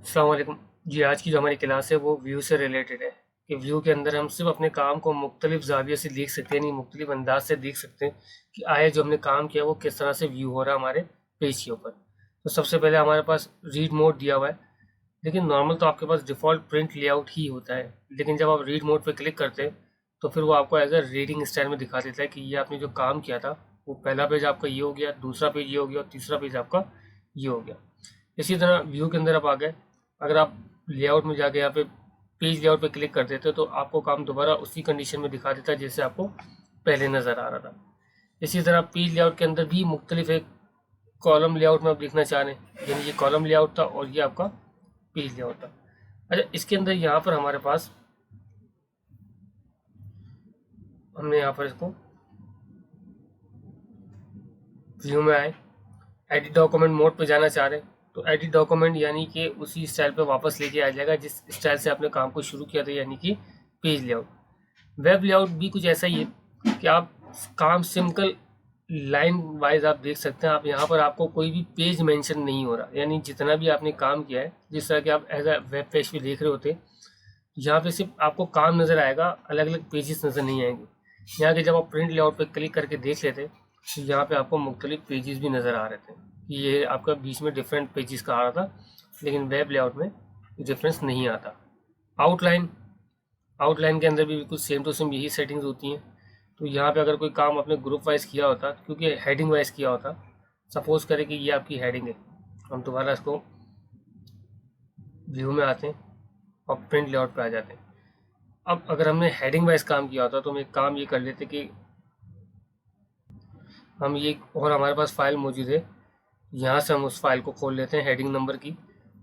अस्सलाम वालेकुम जी। आज की जो हमारी क्लास है वो व्यू से रिलेटेड है कि व्यू के अंदर हम सिर्फ अपने काम को मुख्तलिफ ज़ाविये से देख सकते हैं, नहीं मुख्तलिफ अंदाज से देख सकते हैं कि आया जो हमने काम किया वो किस तरह से व्यू हो रहा है हमारे पेज के ऊपर। तो सबसे पहले हमारे पास रीड मोड दिया हुआ है, लेकिन नॉर्मल तो आपके पास डिफ़ॉल्ट प्रिंट लेआउट ही होता है। लेकिन जब आप रीड मोड पे क्लिक करते हैं तो फिर वो आपको एज अ रीडिंग स्टाइल में दिखा देता है कि ये आपने जो काम किया था वो पहला पेज आपका ये हो गया, दूसरा पेज ये हो गया और तीसरा पेज आपका ये हो गया। इसी तरह व्यू के अंदर आप आ गए, अगर आप लेआउट में जाके यहाँ पे पेज लेआउट पे क्लिक कर देते हो तो आपको काम दोबारा उसी कंडीशन में दिखा देता है जैसे आपको पहले नज़र आ रहा था। इसी तरह पेज लेआउट के अंदर भी मुख्तलिफ एक कॉलम लेआउट में आप देखना चाह रहे हैं, यानी ये कॉलम लेआउट था और ये आपका पेज लेआउट था। अच्छा, इसके अंदर यहाँ पर हमारे पास हमने यहाँ पर इसको व्यू में आए, एडिट डॉक्यूमेंट मोड पे जाना चाह रहे हैं तो एडिट डॉक्यूमेंट यानी कि उसी स्टाइल पे वापस लेके आ जाएगा जिस स्टाइल से आपने काम को शुरू किया था, यानी कि पेज लेआउट। वेब लेआउट भी कुछ ऐसा ही है कि आप काम सिंपल लाइन वाइज आप देख सकते हैं। आप यहाँ पर आपको कोई भी पेज मेंशन नहीं हो रहा, यानी जितना भी आपने काम किया है जिस तरह के आप एज अ वेब पेज पे देख रहे होते, यहाँ पे सिर्फ आपको काम नज़र आएगा, अलग अलग पेजेस नज़र नहीं आएंगे। यहाँ के जब आप प्रिंट लेआउट पे क्लिक करके देख लेते तो यहाँ पे आपको मुख्तलिफ पेजेस भी नज़र आ रहे थे कि ये आपका बीच में डिफरेंट पेजेस का आ रहा था, लेकिन वेब लेआउट में डिफरेंस नहीं आता। आउटलाइन, आउटलाइन के अंदर भी बिल्कुल सेम टू सेम यही सेटिंग्स होती हैं। तो यहाँ पे अगर कोई काम आपने ग्रुप वाइज किया होता, क्योंकि हेडिंग वाइज किया होता, सपोज करें कि ये आपकी हेडिंग है, हम दोबारा इसको व्यू में आते हैं और प्रिंट लेआउट पे आ जाते हैं। अब अगर हमने हेडिंग वाइज काम किया होता तो हम एक काम ये कर लेते कि हम ये, और हमारे पास फाइल मौजूद है, यहाँ से हम उस फाइल को खोल लेते हैं हेडिंग नंबर की।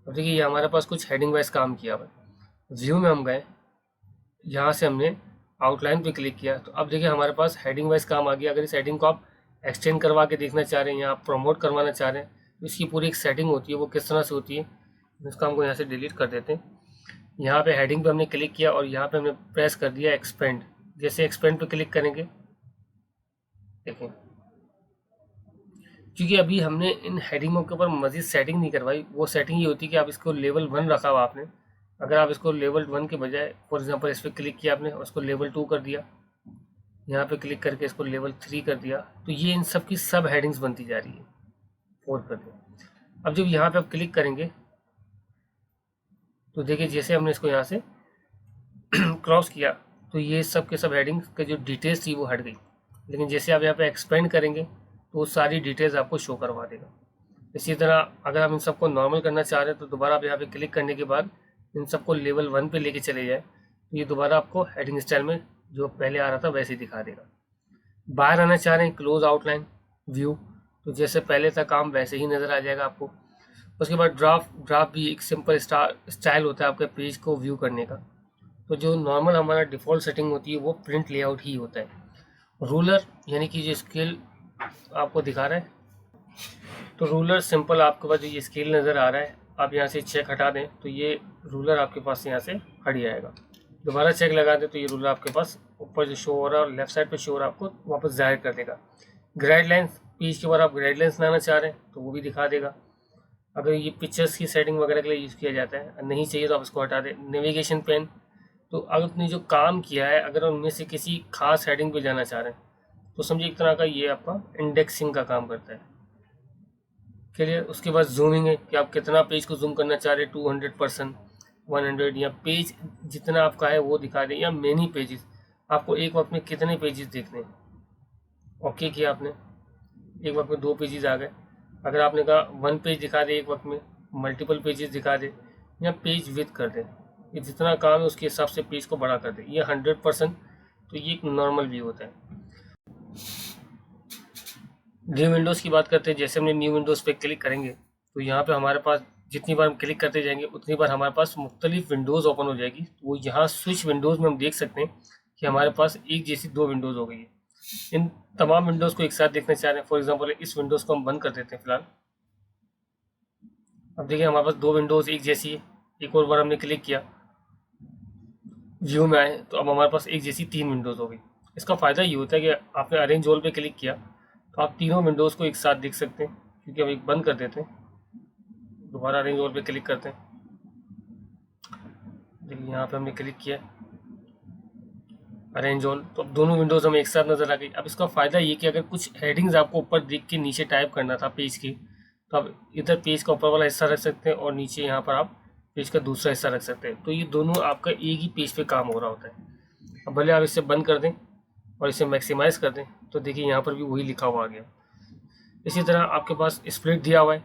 अब देखिए ये हमारे पास कुछ हेडिंग वाइज काम किया हुआ है। व्यू में हम गए, यहाँ से हमने आउटलाइन पे क्लिक किया तो अब देखिए हमारे पास हेडिंग वाइज काम आ गया। अगर इस हेडिंग को आप एक्सटेंड करवा के देखना चाह रहे हैं या आप प्रमोट करवाना चाह रहे हैं तो इसकी पूरी एक सेटिंग होती है, वो किस तरह से होती है इसका हमको यहाँ से डिलीट कर देते हैं। यहाँ पे हेडिंग पे हमने क्लिक किया और यहाँ पे हमने प्रेस कर दिया एक्सपेंड। जैसे एक्सपेंड पे क्लिक करेंगे, देखें क्योंकि अभी हमने इन हेडिंगों के ऊपर मजीद सेटिंग नहीं करवाई, वो सेटिंग ये होती है कि आप इसको लेवल 1 रखा हुआ आपने। अगर आप इसको लेवल 1 के बजाय फॉर एग्जांपल इस पर क्लिक किया आपने और इसको लेवल 2 कर दिया, यहाँ पे क्लिक करके इसको लेवल 3 कर दिया, तो ये इन सब की सब हेडिंग्स बनती जा रही है 4 कर दिया। अब जब यहाँ पे आप क्लिक करेंगे तो देखिए जैसे हमने इसको यहाँ से क्रॉस किया तो ये सब के सब हेडिंग्स के जो डिटेल्स थी वो हट गई, लेकिन जैसे आप यहाँ पे एक्सपेंड करेंगे तो वो सारी डिटेल्स आपको शो करवा देगा। इसी तरह अगर आप इन सबको नॉर्मल करना चाह रहे हैं तो दोबारा आप यहाँ पे क्लिक करने के बाद इन सबको लेवल 1 पे लेके चले जाए तो ये दोबारा आपको हेडिंग स्टाइल में जो पहले आ रहा था वैसे ही दिखा देगा। बाहर आना चाह रहे हैं क्लोज आउटलाइन व्यू, तो जैसे पहले था काम वैसे ही नज़र आ जाएगा आपको। उसके बाद ड्राफ्ट, ड्राफ्ट भी एक सिंपल स्टाइल होता है आपके पेज को व्यू करने का। तो जो नॉर्मल हमारा डिफ़ॉल्ट सेटिंग होती है वो प्रिंट लेआउट ही होता है। रूलर यानी कि जो स्केल आपको दिखा रहा है, तो रूलर सिंपल आपके पास जो ये स्केल नज़र आ रहा है, आप यहाँ से चेक हटा दें तो ये रूलर आपके पास यहाँ से हट जाएगा। दोबारा चेक लगा दें तो ये रूलर आपके पास ऊपर जो शो हो रहा है और लेफ्ट साइड पे शो हो रहा है आपको वापस जाहिर कर देगा। गाइडलाइंस, पेज के ऊपर आप गाइडलाइंस लाना चाह रहे हैं तो वो भी दिखा देगा। अगर ये पिक्चर्स की सेटिंग वगैरह के लिए यूज़ किया जाता है, नहीं चाहिए तो आप इसको हटा दें। नेविगेशन पेन, तो अगर आपने जो काम किया है अगर उनमें से किसी खास हेडिंग पे जाना चाह रहे हैं तो समझिए एक तरह का ये आपका इंडेक्सिंग का काम करता है। क्लियर। उसके बाद जूमिंग है कि आप कितना पेज को जूम करना चाह रहे हैं, 200%, 100, या पेज जितना आपका है वो दिखा दें, या मेनी पेजेस, आपको एक वक्त में कितने पेजेस देखने हैं। ओके किया आपने, एक वक्त में 2 पेजेस आ गए। अगर आपने कहा 1 पेज दिखा दे एक वक्त में, मल्टीपल पेजेस दिखा दे, या पेज विथ कर दे, ये जितना काम है उसके हिसाब से पेज को बड़ा कर दे, ये 100%। तो ये एक नॉर्मल व्यू होता है। न्यू विंडोज़ की बात करते हैं, जैसे हमने न्यू विंडोज़ पे क्लिक करेंगे तो यहाँ पे हमारे पास जितनी बार हम क्लिक करते जाएंगे उतनी बार हमारे पास मुख्तलिफ विंडोज़ ओपन हो जाएगी। वो यहाँ स्विच विंडोज़ में हम देख सकते हैं कि हमारे पास एक जैसी 2 विंडोज़ हो गई है। इन तमाम विंडोज़ को एक साथ देखना चाह रहे हैं, फॉर एग्जाम्पल इस विंडोज़ को हम बंद कर देते हैं फिलहाल। अब देखिए हमारे पास 2 विंडोज़ एक जैसी है। एक और बार हमने क्लिक किया, व्यू में आए तो अब हमारे पास एक जैसी 3 विंडोज़ हो गई। इसका फ़ायदा ये होता है कि आपने अरेंज ऑल पे क्लिक किया तो आप तीनों विंडोज़ को एक साथ देख सकते हैं। क्योंकि हम एक बंद कर देते हैं, दोबारा अरेंज ऑल पे क्लिक करते हैं देखिए यहाँ पे हमने क्लिक किया अरेंज ऑल, तो अब दोनों विंडोज़ हमें एक साथ नज़र आ गई। अब इसका फ़ायदा ये कि अगर कुछ हेडिंग्स आपको ऊपर देख के नीचे टाइप करना था पेज की, तो आप इधर पेज का ऊपर वाला हिस्सा रख सकते हैं और नीचे यहाँ पर आप पेज का दूसरा हिस्सा रख सकते हैं। तो ये दोनों आपका एक ही पेज पे काम हो रहा होता है। अब भले आप इसे बंद कर दें और इसे मैक्सिमाइज़ कर दें, तो देखिए यहाँ पर भी वही लिखा हुआ आ गया। इसी तरह आपके पास स्प्लिट दिया हुआ है।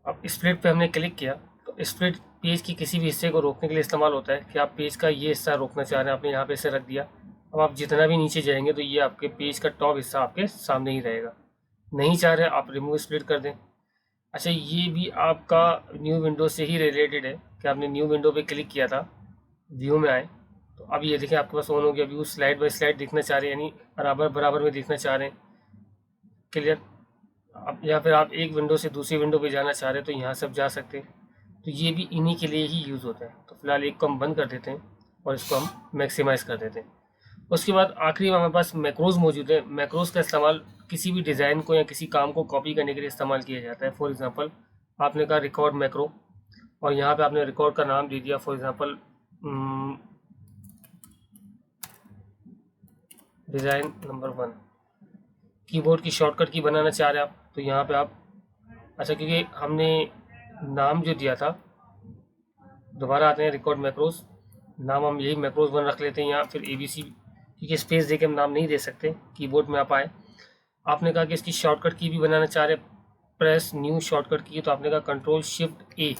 अब स्प्लिट पे हमने क्लिक किया तो स्प्लिट पेज की किसी भी हिस्से को रोकने के लिए इस्तेमाल होता है कि आप पेज का ये हिस्सा रोकना चाह रहे हैं, आपने यहाँ पे इसे रख दिया। अब आप जितना भी नीचे जाएंगे तो ये आपके पेज का टॉप हिस्सा आपके सामने ही रहेगा। नहीं चाह रहे आप रिमूव स्प्लिट कर दें। अच्छा, ये भी आपका न्यू विंडो से ही रिलेटेड है कि आपने न्यू विंडो पे क्लिक किया था, व्यू में आए तो अब ये देखिए आपके पास ऑन हो गया। व्यू स्लाइड बाय स्लाइड देखना चाह रहे हैं, यानी बराबर बराबर में देखना चाह रहे हैं। क्लियर। अब या फिर आप एक विंडो से दूसरी विंडो पे जाना चाह रहे हैं तो यहाँ से आप जा सकते हैं। तो ये भी इन्हीं के लिए ही यूज़ होता है। तो फिलहाल एक को हम बंद कर देते हैं और इसको हम मैक्सिमाइज़ कर देते हैं। उसके बाद आखिरी में हमारे पास मैक्रोज मौजूद है। मैक्रोज का इस्तेमाल किसी भी डिज़ाइन को या किसी काम को कॉपी करने के लिए इस्तेमाल किया जाता है। फॉर एग्जांपल आपने कहा रिकॉर्ड मैक्रो और यहाँ पे आपने रिकॉर्ड का नाम दे दिया, for example design number 1। Keyboard की शॉर्टकट की बनाना चाह रहे हैं आप तो यहाँ पे आप, अच्छा क्योंकि हमने नाम जो दिया था, दोबारा आते हैं रिकॉर्ड मैक्रोज, नाम हम यही मैक्रोज 1 रख लेते हैं यहाँ। फिर ABC, क्योंकि स्पेस दे के हम नाम नहीं दे सकते। कीबोर्ड में आप आए, आपने कहा कि इसकी शॉर्टकट की भी बनाना चाह रहे, प्रेस न्यू शॉर्टकट की, तो आपने कहा कंट्रोल शिफ्ट A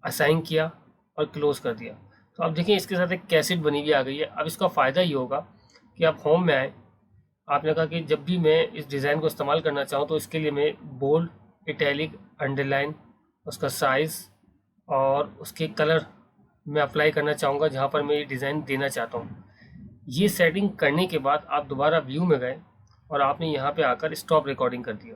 असाइन किया और क्लोज कर दिया। तो अब देखिए इसके साथ एक कैसेट बनी हुई आ गई है। अब इसका फ़ायदा ये होगा कि आप होम में आए, आपने कहा कि जब भी मैं इस डिज़ाइन को इस्तेमाल करना चाहूँ तो इसके लिए मैं बोल्ड, इटैलिक, अंडरलाइन, उसका साइज़ और उसके कलर मैं अप्लाई करना चाहूँगा जहाँ पर मैं ये डिज़ाइन देना चाहता हूँ। ये सेटिंग करने के बाद आप दोबारा व्यू में गए और आपने यहाँ पे आकर स्टॉप रिकॉर्डिंग कर दिया।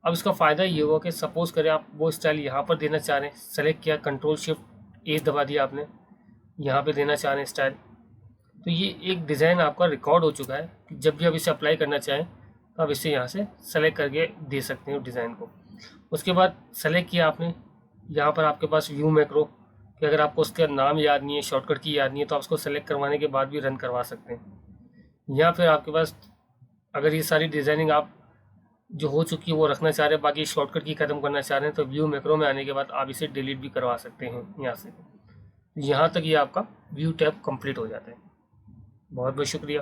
अब इसका फ़ायदा ये होगा कि सपोज़ करें आप वो स्टाइल यहाँ पर देना चाह रहे हैं, सेलेक्ट किया, कंट्रोल शिफ्ट A दबा दिया आपने, यहाँ पे देना चाह रहे हैं स्टाइल, तो ये एक डिज़ाइन आपका रिकॉर्ड हो चुका है कि जब भी आप इसे अप्लाई करना चाहें तो आप इसे यहाँ से सेलेक्ट करके दे सकते हैं डिज़ाइन को। उसके बाद सेलेक्ट किया आपने, यहाँ पर आपके पास व्यू मैक्रो कि अगर आपको उसका नाम याद नहीं है, शॉर्टकट की याद नहीं है, तो आप उसको सेलेक्ट करवाने के बाद भी रन करवा सकते हैं। या फिर आपके पास अगर ये सारी डिज़ाइनिंग आप जो हो चुकी है वो रखना चाह रहे हैं, बाकी शॉर्टकट की ख़त्म करना चाह रहे हैं, तो व्यू मैक्रो में आने के बाद आप इसे डिलीट भी करवा सकते हैं यहाँ से। यहाँ तक ये आपका व्यू टैब कंप्लीट हो जाता है। बहुत बहुत शुक्रिया।